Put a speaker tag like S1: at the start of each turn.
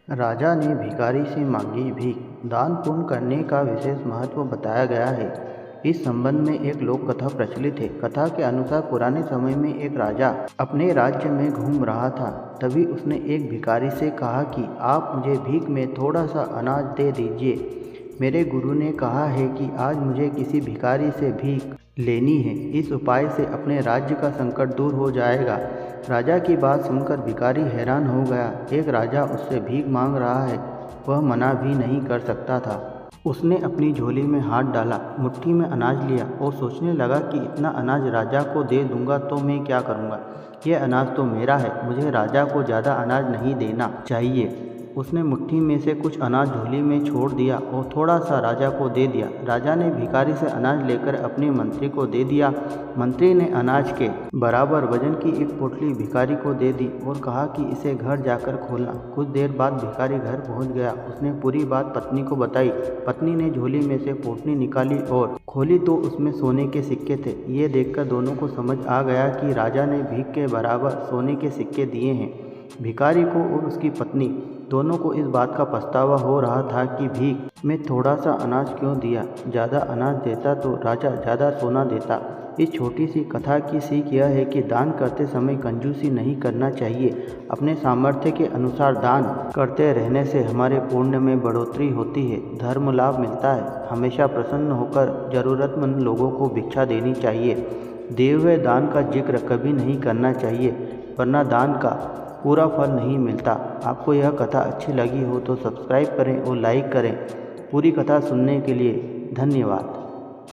S1: राजा ने भिखारी से मांगी भीख। दान पुण्य करने का विशेष महत्व बताया गया है। इस संबंध में एक लोक कथा प्रचलित है। कथा के अनुसार पुराने समय में एक राजा अपने राज्य में घूम रहा था। तभी उसने एक भिखारी से कहा कि आप मुझे भीख में थोड़ा सा अनाज दे दीजिए। मेरे गुरु ने कहा है कि आज मुझे किसी भिखारी से भीख लेनी है। इस उपाय से अपने राज्य का संकट दूर हो जाएगा। राजा की बात सुनकर भिखारी हैरान हो गया। एक राजा उससे भीख मांग रहा है, वह मना भी नहीं कर सकता था। उसने अपनी झोली में हाथ डाला, मुट्ठी में अनाज लिया और सोचने लगा कि इतना अनाज राजा को दे दूंगा तो मैं क्या करूंगा। यह अनाज तो मेरा है, मुझे राजा को ज़्यादा अनाज नहीं देना चाहिए। उसने मुट्ठी में से कुछ अनाज झोली में छोड़ दिया और थोड़ा सा राजा को दे दिया। राजा ने भिखारी से अनाज लेकर अपने मंत्री को दे दिया। मंत्री ने अनाज के बराबर वजन की एक पोटली भिखारी को दे दी और कहा कि इसे घर जाकर खोलना। कुछ देर बाद भिखारी घर पहुंच गया। उसने पूरी बात पत्नी को बताई। पत्नी ने झोली में से पोटली निकाली और खोली तो उसमें सोने के सिक्के थे। ये देखकर दोनों को समझ आ गया कि राजा ने भीख के बराबर सोने के सिक्के दिए हैं। भिखारी को और उसकी पत्नी दोनों को इस बात का पछतावा हो रहा था कि भीख में थोड़ा सा अनाज क्यों दिया। ज़्यादा अनाज देता तो राजा ज़्यादा सोना देता। इस छोटी सी कथा की सीख यह है कि दान करते समय कंजूसी नहीं करना चाहिए। अपने सामर्थ्य के अनुसार दान करते रहने से हमारे पुण्य में बढ़ोतरी होती है, धर्म लाभ मिलता है। हमेशा प्रसन्न होकर ज़रूरतमंद लोगों को भिक्षा देनी चाहिए। दिए हुए दान का जिक्र कभी नहीं करना चाहिए, वरना दान का पूरा फल नहीं मिलता। आपको यह कथा अच्छी लगी हो तो सब्सक्राइब करें और लाइक करें। पूरी कथा सुनने के लिए धन्यवाद।